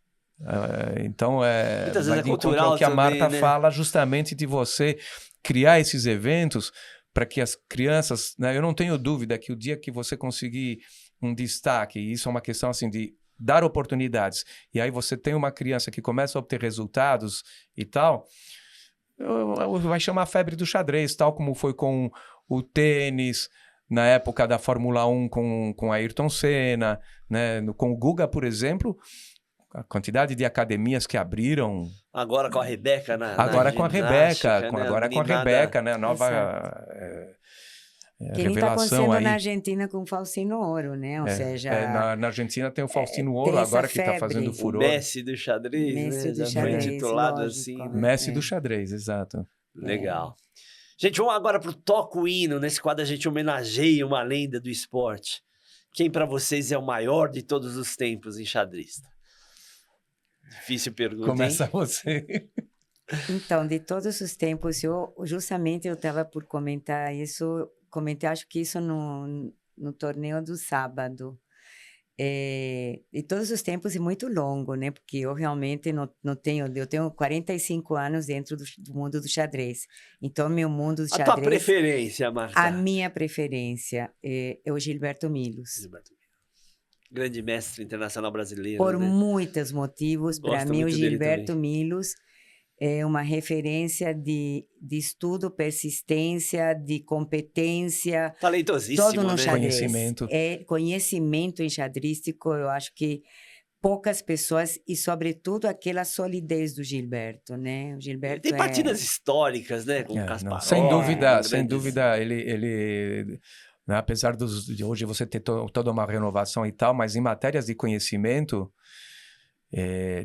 Então, muitas vezes é cultural o que a Marta também, né? fala justamente de você criar esses eventos para que as crianças, né, eu não tenho dúvida que o dia que você conseguir um destaque, e isso é uma questão assim de dar oportunidades, e aí você tem uma criança que começa a obter resultados e tal, vai chamar a febre do xadrez, tal como foi com o tênis, na época da Fórmula 1 com Ayrton Senna, né, com o Guga, por exemplo. A quantidade de academias que abriram. Agora com a Rebeca agora com a Rebeca, né? A nova que nem está acontecendo aí na Argentina com o Faustino Ouro, né? Ou seja... na Argentina tem o Faustino Ouro, agora que está fazendo furor. O Messi do xadrez, Messi do já xadrez, foi intitulado lógico, assim. Né? Messi do xadrez, exato. Legal. Gente, vamos agora para o Toca o Hino. Nesse quadro a gente homenageia uma lenda do esporte. Quem para vocês é o maior de todos os tempos em xadrez? Difícil pergunta, Começa você. Então, de todos os tempos, eu estava por comentar isso, acho que isso no torneio do sábado. De todos os tempos é muito longo, né? Porque eu realmente não tenho... Eu tenho 45 anos dentro do mundo do xadrez. Então, meu mundo do xadrez... A tua preferência, Marta? A minha preferência é o Gilberto Millos. Grande mestre internacional brasileiro. Por né? muitos motivos. Para mim, o Gilberto Millos é uma referência de estudo, persistência, de competência. Talentosíssimo, todo no né? xadrez. Conhecimento enxadrístico, eu acho que poucas pessoas, e sobretudo aquela solidez do Gilberto, né? O Gilberto tem partidas históricas, né? Com Kasparov. Sem dúvida, ele né? Apesar de hoje você ter toda uma renovação e tal, mas em matérias de conhecimento,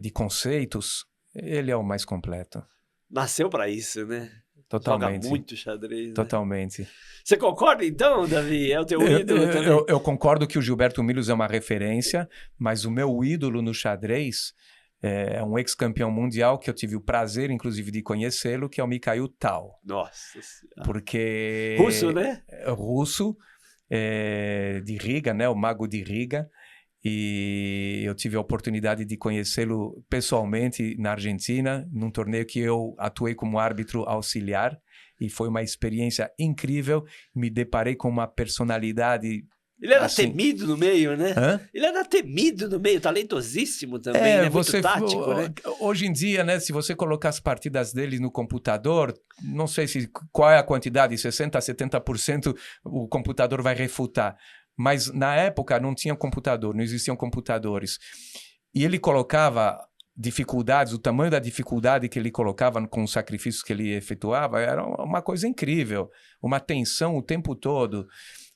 de conceitos, ele é o mais completo. Nasceu para isso, né? Totalmente. Joga muito xadrez. Totalmente. Né? Você concorda então, Davi? É o teu ídolo também? Eu concordo que o Gilberto Millos é uma referência, mas o meu ídolo no xadrez é um ex-campeão mundial que eu tive o prazer, inclusive, de conhecê-lo, que é o Mikhail Tal. Nossa Senhora. Porque... Russo, né? Russo, de Riga, né? O mago de Riga. E eu tive a oportunidade de conhecê-lo pessoalmente na Argentina, num torneio que eu atuei como árbitro auxiliar. E foi uma experiência incrível. Me deparei com uma personalidade... Ele era temido no meio, né? Hã? Ele era temido no meio, talentosíssimo também, né? Muito tático, né? Hoje em dia, né, se você colocar as partidas dele no computador, não sei qual é a quantidade, 60%, 70% o computador vai refutar. Mas na época não tinha computador, não existiam computadores. E ele colocava dificuldades, o tamanho da dificuldade que ele colocava com os sacrifícios que ele efetuava, era uma coisa incrível, uma tensão o tempo todo.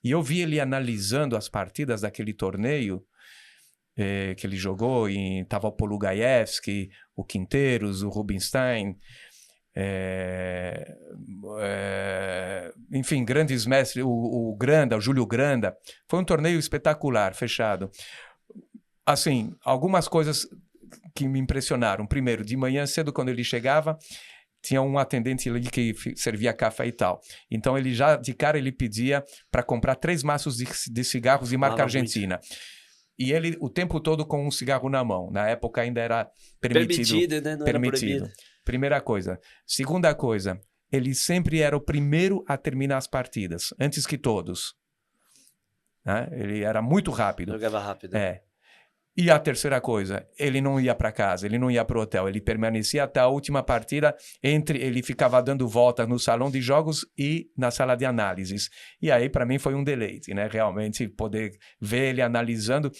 E eu vi ele analisando as partidas daquele torneio que ele jogou, e estava o Polugaevski, o Quinteiros, o Rubinstein, enfim, grandes mestres, o Granda, o Júlio Granda. Foi um torneio espetacular, fechado. Assim, algumas coisas que me impressionaram. Primeiro, de manhã cedo, quando ele chegava, tinha um atendente ali que servia café e tal. Então, ele já, de cara, ele pedia para comprar 3 maços de cigarros de marca argentina. E ele, o tempo todo, com um cigarro na mão. Na época, ainda era permitido, né? Não permitido. era proibido. Primeira coisa. Segunda coisa, ele sempre era o primeiro a terminar as partidas, antes que todos. Né? Ele era muito rápido. Jogava rápido. E a terceira coisa, ele não ia para casa, ele não ia para o hotel, ele permanecia até a última partida, ele ficava dando voltas no salão de jogos e na sala de análises. E aí, para mim, foi um deleite, né? Realmente, poder ver ele analisando.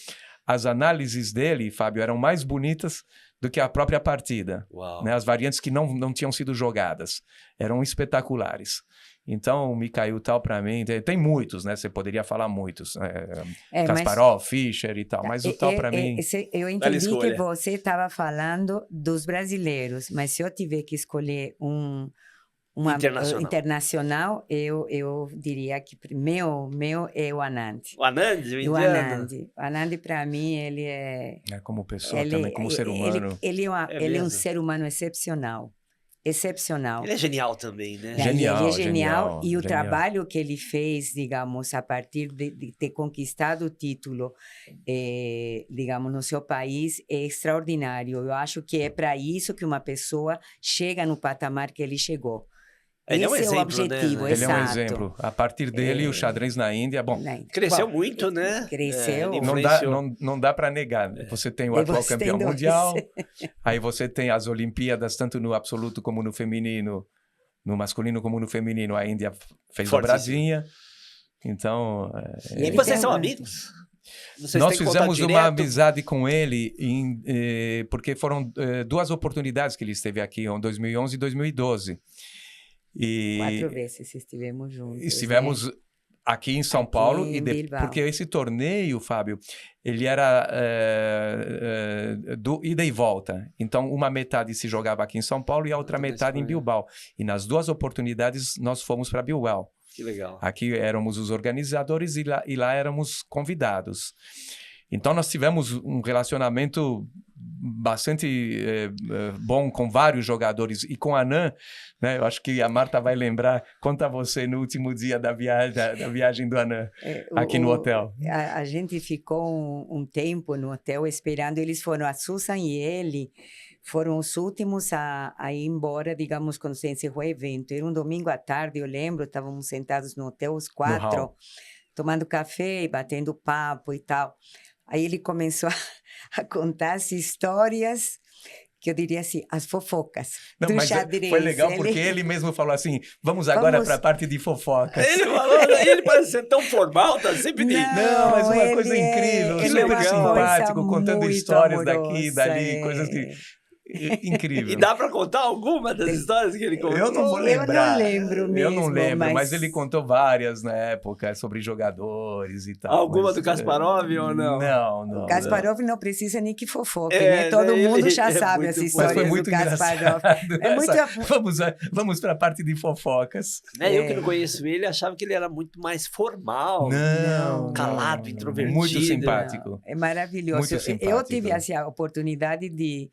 As análises dele, Fábio, eram mais bonitas do que a própria partida. Né? As variantes que não tinham sido jogadas eram espetaculares. Então, o Mikhail Tal, para mim, tem muitos, né? Você poderia falar muitos. Kasparov, Fischer e tal. Mas o Tal, para mim... Eu entendi que você estava falando dos brasileiros, mas se eu tiver que escolher uma internacional, eu diria que meu é o Anand. O Anand? O Anand, para mim, ele é... como pessoa também, como ser humano. Ele é um ser humano excepcional. Excepcional. Ele é genial também, né? Ele é genial. E o trabalho que ele fez, digamos, a partir de ter conquistado o título, digamos, no seu país, é extraordinário. Eu acho que é para isso que uma pessoa chega no patamar que ele chegou. Ele Esse é um exemplo, o objetivo, né? Ele é um exemplo. A partir dele, o xadrez na Índia, cresceu muito, né? Cresceu. Não dá para negar. Você tem o atual campeão mundial, aí você tem as Olimpíadas, tanto no absoluto como no feminino, no masculino como no feminino. A Índia fez dobradinha. Então... E vocês são amigos? Nós fizemos uma amizade com ele porque foram 2 oportunidades que ele esteve aqui, em 2011 e 2012. 4 vezes estivemos juntos. Estivemos aqui em São Paulo, porque esse torneio, Fábio, ele era do ida e volta. Então, uma metade se jogava aqui em São Paulo e a outra metade em Bilbao. E nas 2 oportunidades, nós fomos para Bilbao. Que legal. Aqui éramos os organizadores e lá éramos convidados. Então, nós tivemos um relacionamento bastante bom com vários jogadores. E com a Anand, né, eu acho que a Marta vai lembrar. Conta você no último dia da viagem do Anand, aqui no hotel. A gente ficou um tempo no hotel esperando. Eles foram, a Susan e ele, foram os últimos a ir embora, digamos, quando se encerrou o evento. Era um domingo à tarde, eu lembro, estávamos sentados no hotel, os 4, tomando café e batendo papo e tal. Aí ele começou a contar as histórias, que eu diria assim, as fofocas do xadrez. Foi legal porque ele mesmo falou assim, vamos agora para a parte de fofocas. Ele falou, ele parece ser tão formal, tá sempre... Não, mas uma coisa incrível, super simpático, contando histórias daqui e dali, coisas que... Incrível. E dá para contar alguma das histórias que ele contou? Eu não vou lembrar. Eu não lembro mesmo. Eu não lembro, mas ele contou várias na época sobre jogadores e tal. Alguma do Kasparov ou não? Não. O Kasparov não precisa nem que fofoque, né? Todo mundo já sabe essa história do Kasparov. Vamos para a parte de fofocas. Eu que não conheço ele, achava que ele era muito mais formal. Não. Calado, introvertido. Muito simpático. É maravilhoso. Muito simpático. Eu tive assim, a oportunidade de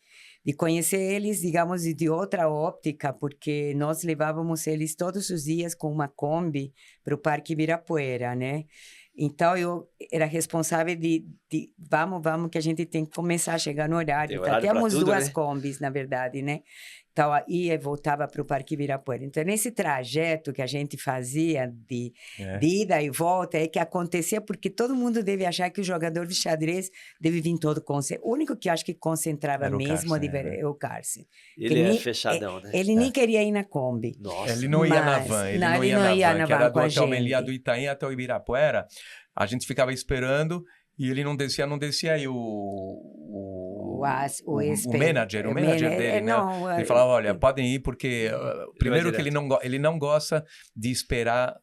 conhecer eles, digamos, de outra óptica, porque nós levávamos eles todos os dias com uma Kombi para o Parque Ibirapuera, né? Então, eu era responsável de vamos, que a gente tem que começar a chegar no horário. Tínhamos 2 Kombis, na verdade, né? Então, ia e voltava para o Parque Ibirapuera. Então, nesse trajeto que a gente fazia de ida e volta, é que acontecia, porque todo mundo deve achar que o jogador de xadrez deve vir todo concentrado. O único que eu acho que concentrava mesmo é o Carsten. Ele é fechadão, né? Ele nem queria ir na Kombi. Nossa. Ele não ia na van. Ele não ia na van, que era do Hotel Meliá do Itaim até o Ibirapuera. A gente ficava esperando e ele não descia aí o manager dele, né? Ele falava, olha, podem ir porque primeiro que ele não gosta de esperar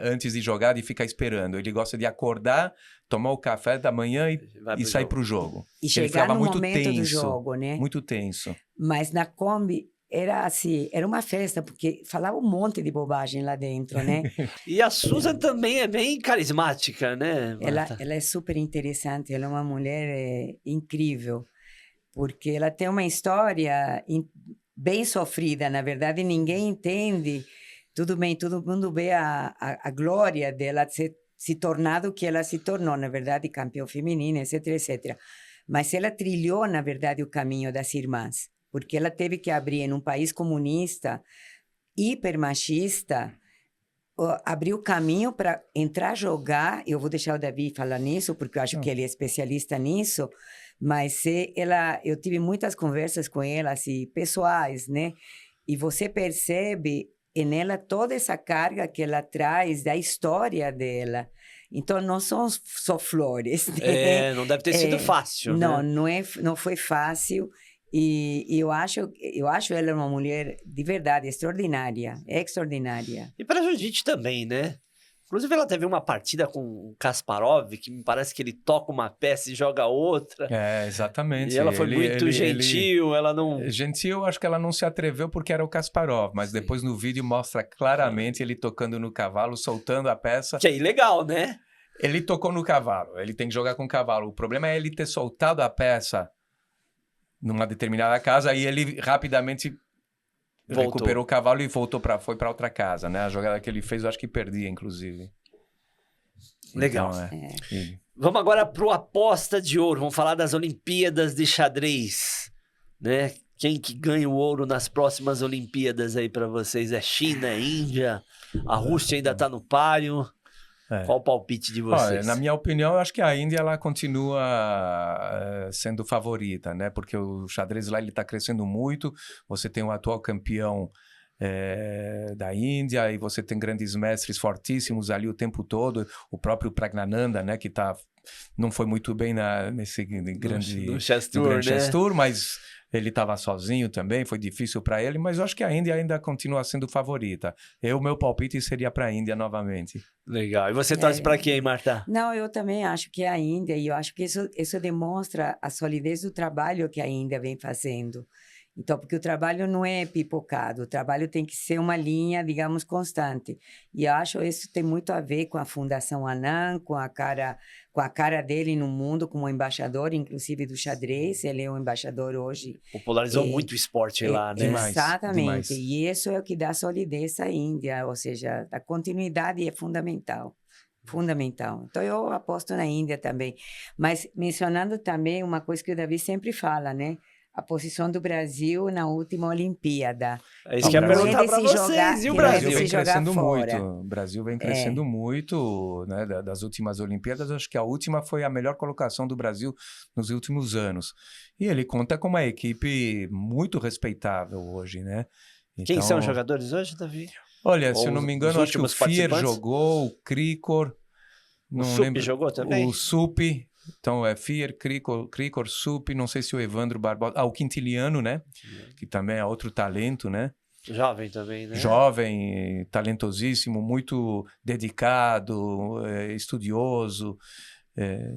antes de jogar, de ficar esperando. Ele gosta de acordar, tomar o café da manhã e sair para o jogo. E chegar no momento do jogo, né? Muito tenso. Mas na Kombi era assim, era uma festa, porque falava um monte de bobagem lá dentro, né? E a Susan também é bem carismática, né? Ela é super interessante, ela é uma mulher incrível, porque ela tem uma história bem sofrida, na verdade, ninguém entende. Tudo bem, todo mundo vê a glória dela se tornado o que ela se tornou, na verdade, campeã feminina, etc, etc. Mas ela trilhou, na verdade, o caminho das irmãs, porque ela teve que abrir em um país comunista, hipermachista, abrir o caminho para entrar jogar. Eu vou deixar o Davi falar nisso, porque eu acho que ele é especialista nisso, mas eu tive muitas conversas com ela, assim, pessoais, né? E você percebe nela toda essa carga que ela traz da história dela. Então, não são só flores. Né? Não deve ter sido fácil, não, né? Não foi fácil. E eu acho ela uma mulher de verdade extraordinária. E pra jiu-jitsu também, né? Inclusive, ela teve uma partida com o Kasparov, que me parece que ele toca uma peça e joga outra. Exatamente. E ela foi muito gentil, ela não... Gentil, eu acho que ela não se atreveu porque era o Kasparov, mas depois no vídeo mostra claramente ele tocando no cavalo, soltando a peça. Que é ilegal, né? Ele tocou no cavalo, ele tem que jogar com o cavalo. O problema é ele ter soltado a peça numa determinada casa e ele rapidamente recuperou o cavalo e foi para outra casa, né? A jogada que ele fez, eu acho que perdia, inclusive. Legal. Então, Vamos agora pro aposta de ouro. Vamos falar das Olimpíadas de xadrez, né? Quem que ganha o ouro nas próximas Olimpíadas aí para vocês? É China, é Índia? A Rússia ainda tá no páreo? Qual o palpite de vocês? Olha, na minha opinião, eu acho que a Índia ela continua sendo favorita, né? Porque o xadrez lá ele está crescendo muito. Você tem o atual campeão da Índia e você tem grandes mestres fortíssimos ali o tempo todo. O próprio Pragnananda, né? Que não foi muito bem nesse grande Chess Tour, mas ele estava sozinho também, foi difícil para ele, mas eu acho que a Índia ainda continua sendo favorita. Meu palpite seria para a Índia novamente. Legal. E você torce para quem, Marta? Não, eu também acho que é a Índia, e eu acho que isso demonstra a solidez do trabalho que a Índia vem fazendo. Então, porque o trabalho não é pipocado, o trabalho tem que ser uma linha, digamos, constante. E eu acho que isso tem muito a ver com a Fundação Anand, com a cara dele no mundo como embaixador, inclusive do xadrez. Ele é um embaixador hoje. Popularizou muito o esporte lá, né? Exatamente. Demais. E isso é o que dá solidez à Índia, ou seja, a continuidade é fundamental. Fundamental. Então, eu aposto na Índia também. Mas mencionando também uma coisa que o Davi sempre fala, né? A posição do Brasil na última Olimpíada. É isso que eu ia perguntar para vocês. E o Brasil? Vem crescendo muito. O Brasil vem crescendo muito, né? Das últimas Olimpíadas, acho que a última foi a melhor colocação do Brasil nos últimos anos. E ele conta com uma equipe muito respeitável hoje, né? Então, quem são os jogadores hoje, Davi? Olha, se eu não me engano, acho que o Fier jogou, o Krikor... O Supi jogou também? O Supi... Então, Fier, Krikor, Supi, não sei se o Evandro Barbosa... o Quintiliano, né? Que também é outro talento, né? Jovem também, né? Jovem, talentosíssimo, muito dedicado, estudioso.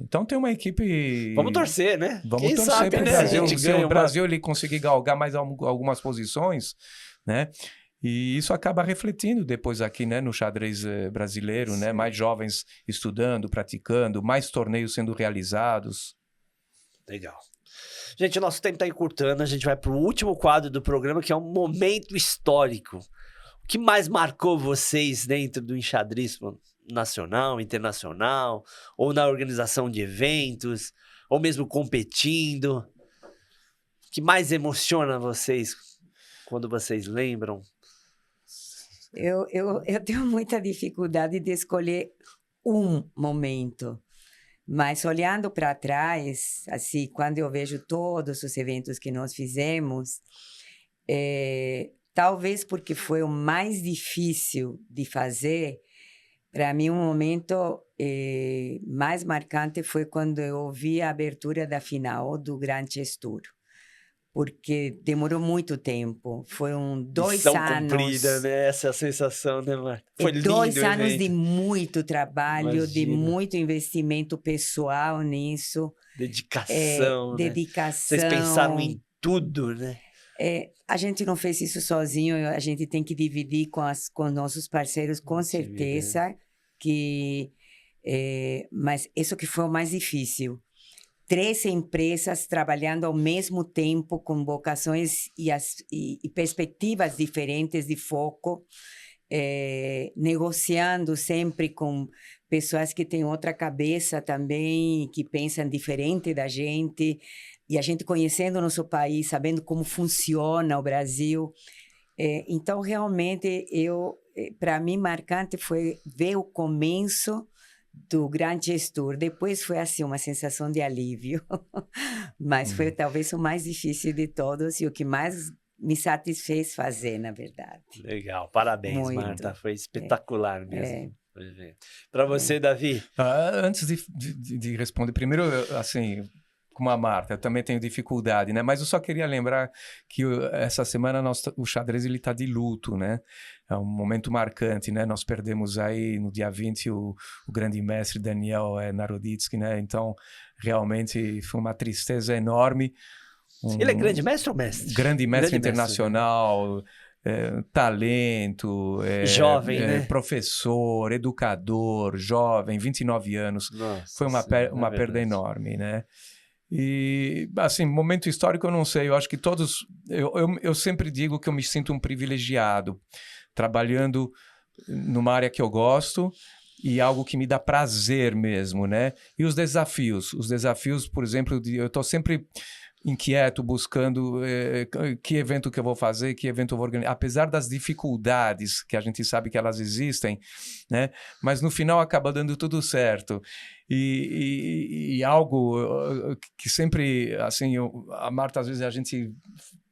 Então, tem uma equipe... Vamos torcer, né? Vamos torcer para o Brasil. Se o Brasil ele conseguir galgar mais algumas posições, né? E isso acaba refletindo depois aqui, né, no xadrez brasileiro, né? Mais jovens estudando, praticando, mais torneios sendo realizados. Legal. Gente, o nosso tempo está encurtando, a gente vai para o último quadro do programa, que é um momento histórico. O que mais marcou vocês dentro do enxadrismo nacional, internacional, ou na organização de eventos, ou mesmo competindo? O que mais emociona vocês quando vocês lembram? Eu tenho muita dificuldade de escolher um momento, mas olhando para trás, assim, quando eu vejo todos os eventos que nós fizemos, talvez porque foi o mais difícil de fazer, para mim um momento mais marcante foi quando eu vi a abertura da final do Grand Chess Tour. Porque demorou muito tempo. Foram 2 anos. Cumprida, né? Essa é a sensação, né, Marta? Foi lindo 2 anos de muito trabalho, Imagina. de muito investimento pessoal nisso. Dedicação, né? Dedicação. Vocês pensaram em tudo, né? A gente não fez isso sozinho, a gente tem que dividir com nossos parceiros, com certeza. Mas isso que foi o mais difícil. 3 empresas trabalhando ao mesmo tempo, com vocações e perspectivas diferentes de foco, negociando sempre com pessoas que têm outra cabeça também, que pensam diferente da gente, e a gente conhecendo o nosso país, sabendo como funciona o Brasil. Então, realmente, para mim, marcante foi ver o começo do Grande Gestor. Depois foi assim uma sensação de alívio, mas foi talvez o mais difícil de todos e o que mais me satisfez fazer, na verdade. Legal, parabéns, Muito. Marta, foi espetacular mesmo. Para você, Davi? Antes de responder, primeiro, assim, como a Marta, eu também tenho dificuldade, né? Mas eu só queria lembrar que essa semana o xadrez ele está de luto, né? É um momento marcante, né? Nós perdemos aí no dia 20 o grande mestre Daniel Naroditsky, né? Então, realmente foi uma tristeza enorme. Ele é grande mestre ou mestre? Grande mestre internacional, talento, jovem, né? professor, educador, jovem, 29 anos. Nossa, foi uma perda enorme, né? E, assim, momento histórico eu não sei, eu acho que todos... Eu sempre digo que eu me sinto um privilegiado, trabalhando numa área que eu gosto e algo que me dá prazer mesmo, né? E os desafios, por exemplo, eu estou sempre inquieto, buscando que evento que eu vou fazer, que evento eu vou organizar, apesar das dificuldades que a gente sabe que elas existem, né? Mas no final acaba dando tudo certo. E algo que sempre, assim, a Marta, às vezes a gente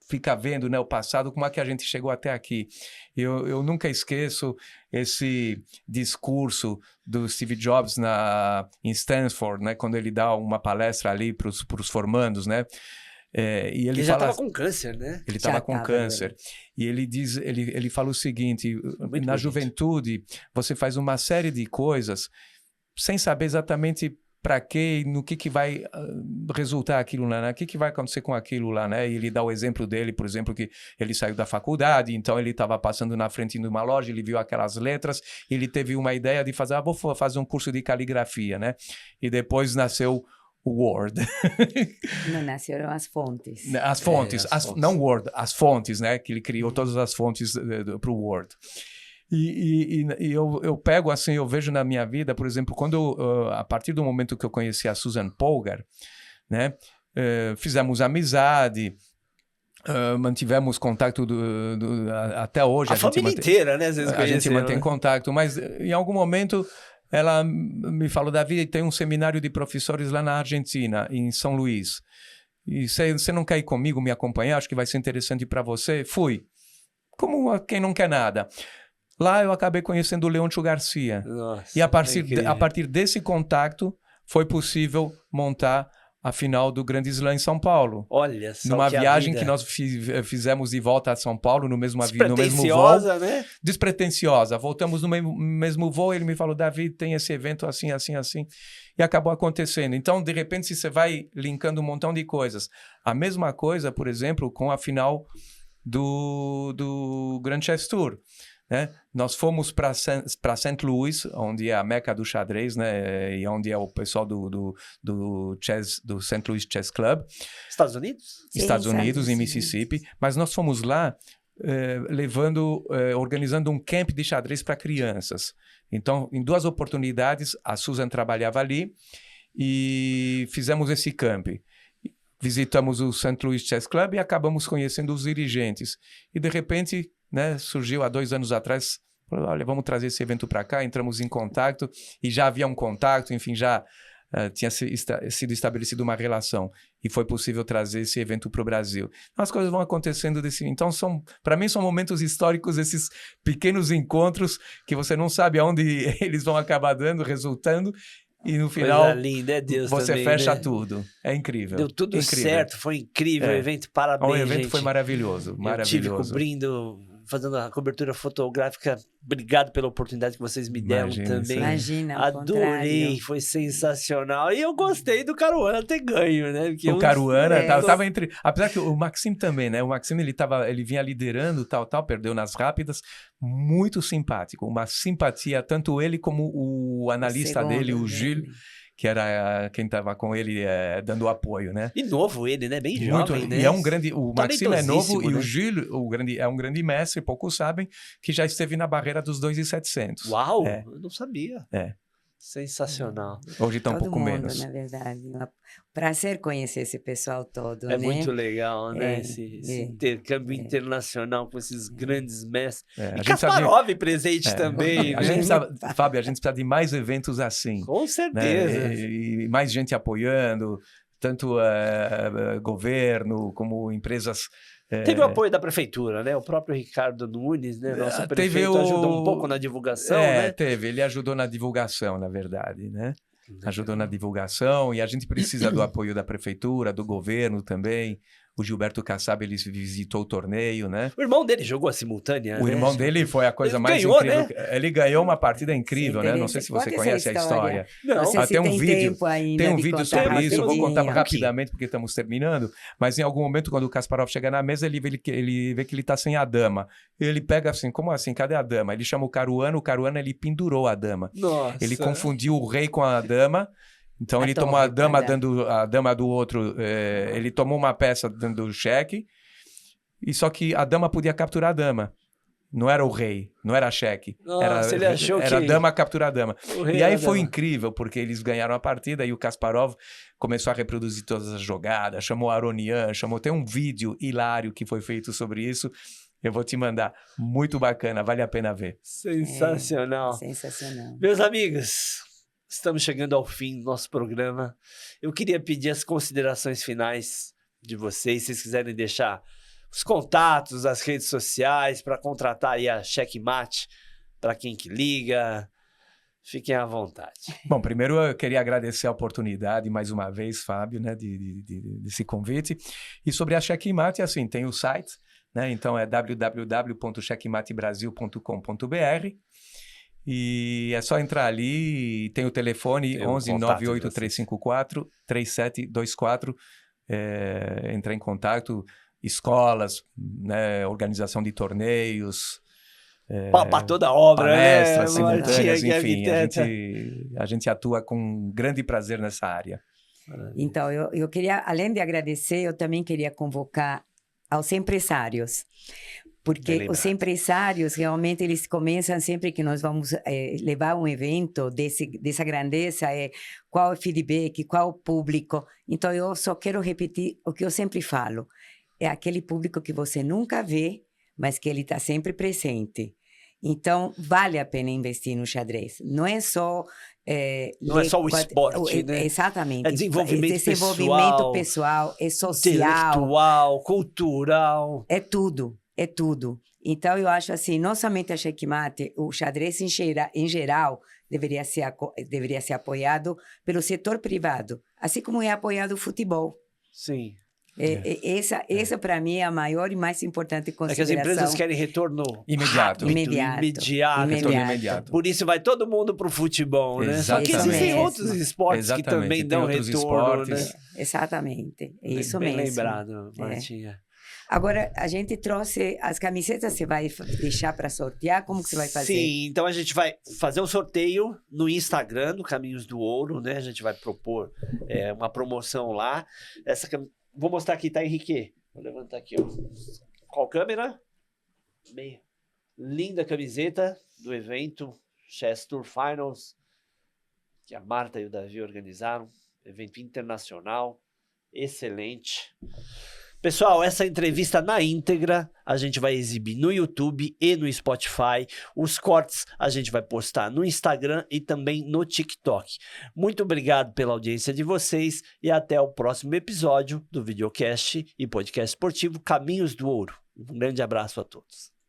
fica vendo, né, o passado, como é que a gente chegou até aqui. Eu nunca esqueço esse discurso do Steve Jobs em Stanford, né, quando ele dá uma palestra ali para os formandos, né? E ele já estava com câncer, né? Ele estava com câncer. E ele fala o seguinte: na juventude, você faz uma série de coisas sem saber exatamente para quê e no que vai resultar aquilo lá, né? O que vai acontecer com aquilo lá, né? E ele dá o exemplo dele, por exemplo, que ele saiu da faculdade, então ele estava passando na frente de uma loja, ele viu aquelas letras, ele teve uma ideia de fazer, vou fazer um curso de caligrafia, né? E depois nasceu o Word. Não, nasceram as fontes. As fontes, não Word, as fontes, né? Que ele criou todas as fontes para o Word. E eu pego assim, eu vejo na minha vida, por exemplo, quando a partir do momento que eu conheci a Susan Polgar, né? Fizemos amizade, mantivemos contato até hoje. A família inteira, né? A gente mantém contato, mas em algum momento ela me falou: Davi, tem um seminário de professores lá na Argentina, em São Luís. E você não quer ir comigo, me acompanhar? Acho que vai ser interessante para você. Fui. Como quem não quer nada. Lá eu acabei conhecendo o Leôncio Garcia. Nossa, e a partir desse contato foi possível montar a final do Grande Slam em São Paulo. Olha só, numa viagem que nós fizemos de volta a São Paulo no mesmo voo. Despretensiosa, né? Despretensiosa. Voltamos no mesmo voo, ele me falou: Davi, tem esse evento assim, assim, assim. E acabou acontecendo. Então, de repente, se você vai linkando um montão de coisas. A mesma coisa, por exemplo, com a final do Grand Chess Tour. Né? Nós fomos para St. Louis, onde é a meca do xadrez, né? E onde é o pessoal do St. Louis Chess Club. Estados Unidos? Sim, Estados Unidos, em Mississippi. Mas nós fomos lá organizando um camp de xadrez para crianças. Então, em 2 oportunidades, a Susan trabalhava ali e fizemos esse camp. Visitamos o St. Louis Chess Club e acabamos conhecendo os dirigentes. E, de repente, né, surgiu há 2 anos atrás, olha, vamos trazer esse evento para cá, entramos em contato e já havia um contato, enfim, já tinha sido estabelecida uma relação e foi possível trazer esse evento para o Brasil. As coisas vão acontecendo então para mim são momentos históricos, esses pequenos encontros que você não sabe aonde eles vão acabar resultando. E no final, coisa linda, é Deus você também, fecha né? tudo. É incrível. Deu tudo incrível. certo, foi incrível o evento, parabéns, O evento gente. foi maravilhoso, maravilhoso. Eu estive cobrindo, fazendo a cobertura fotográfica. Obrigado pela oportunidade que vocês me deram também. Imagina, adorei, foi sensacional. E eu gostei do Caruana ter ganho, né? Porque o Caruana tava entre... Apesar que o Maxime também, né? O Maxime, ele vinha liderando, tal, perdeu nas rápidas. Muito simpático. Uma simpatia, tanto ele como o analista dele, o Gilles, que era quem estava com ele dando apoio, né? E novo ele, né? Bem Muito, jovem, né? E é um grande... O Maxime é novo, Talentosíssimo, e né? o Gilles é um grande mestre, poucos sabem, que já esteve na barreira dos 2.700. Uau! É. Eu não sabia. É. Sensacional. Hoje está um Todo pouco mundo, menos. na verdade. Prazer conhecer esse pessoal todo, É né? muito legal, né? É, esse intercâmbio internacional com esses grandes mestres. É, a E gente precisa Kasparov presente também, A né? gente precisa, Fábio, a gente precisa de mais eventos assim. Com certeza. Né? E mais gente apoiando, tanto governo como empresas. Teve o apoio da prefeitura, né? O próprio Ricardo Nunes, né? Nosso prefeito ajudou um pouco na divulgação, né? Teve. Ele ajudou na divulgação, na verdade, né? Ajudou na divulgação e a gente precisa do apoio da prefeitura, do governo também. O Gilberto Kassab, ele visitou o torneio, né? O irmão dele jogou a simultânea, O né? irmão dele foi a coisa Ele mais ganhou, incrível. né? Ele ganhou uma partida incrível, né? Não sei se você Conta conhece essa a história. Não, Não sei se tem um tem vídeo, tempo ainda Tem um de vídeo contar sobre isso, eu vou contar rapidinho. rapidamente porque estamos terminando, mas em algum momento quando o Kasparov chega na mesa, ele vê que ele tá sem a dama. Ele pega assim, como assim? Cadê a dama? Ele chama o Caruana ele pendurou a dama. Nossa. Ele confundiu o rei com a dama. Então ele tomou a dama do outro, ele tomou uma peça dando cheque, e só que a dama podia capturar a dama. Não era o rei, não era cheque. Nossa, ele achou era que... a dama capturar a dama. O rei E aí era foi dama. incrível, porque eles ganharam a partida e o Kasparov começou a reproduzir todas as jogadas, chamou Aronian, tem um vídeo hilário que foi feito sobre isso. Eu vou te mandar. Muito bacana, vale a pena ver. Sensacional. Sensacional. Meus amigos, estamos chegando ao fim do nosso programa. Eu queria pedir as considerações finais de vocês, se vocês quiserem deixar os contatos, as redes sociais, para contratar aí a Checkmate, para quem que liga. Fiquem à vontade. Bom, primeiro eu queria agradecer a oportunidade, mais uma vez, Fábio, né, desse convite. E sobre a Checkmate, assim, tem o site, né, então é www.checkmatebrasil.com.br. E é só entrar ali, tem o telefone 11 98 354 3724, entrar em contato, escolas, né, organização de torneios, Para toda obra, palestras, né? simultâneas, enfim, a gente atua com grande prazer nessa área. Então, eu queria, além de agradecer, eu também queria convocar aos empresários. Porque os empresários, realmente, eles começam sempre que nós vamos levar um evento dessa grandeza, qual é o feedback, qual é o público. Então, eu só quero repetir o que eu sempre falo. É aquele público que você nunca vê, mas que ele está sempre presente. Então, vale a pena investir no xadrez. Não é só... não é só o esporte, né? Exatamente. É desenvolvimento pessoal, é social. Intelectual, cultural. É tudo. É tudo. Então, eu acho assim, não somente a Checkmate, o xadrez em geral deveria ser apoiado pelo setor privado, assim como é apoiado o futebol. Sim. Essa para mim, é a maior e mais importante consideração. É que as empresas querem retorno imediato. Retorno imediato. Por isso vai todo mundo pro futebol, né? Exatamente. Só que existem outros esportes que também dão retorno, né? Exatamente. É isso bem mesmo. Lembrado, Martinha. Agora, a gente trouxe as camisetas, você vai deixar para sortear? Como que você vai fazer? Sim, então a gente vai fazer um sorteio no Instagram, no Caminhos do Ouro, né? A gente vai propor uma promoção lá. Vou mostrar aqui, tá, Henrique? Vou levantar aqui, ó. Qual câmera? Meia. Linda camiseta do evento Chess Tour Finals, que a Marta e o Davi organizaram. Evento internacional, excelente. Pessoal, essa entrevista na íntegra a gente vai exibir no YouTube e no Spotify. Os cortes a gente vai postar no Instagram e também no TikTok. Muito obrigado pela audiência de vocês e até o próximo episódio do videocast e podcast esportivo Caminhos do Ouro. Um grande abraço a todos.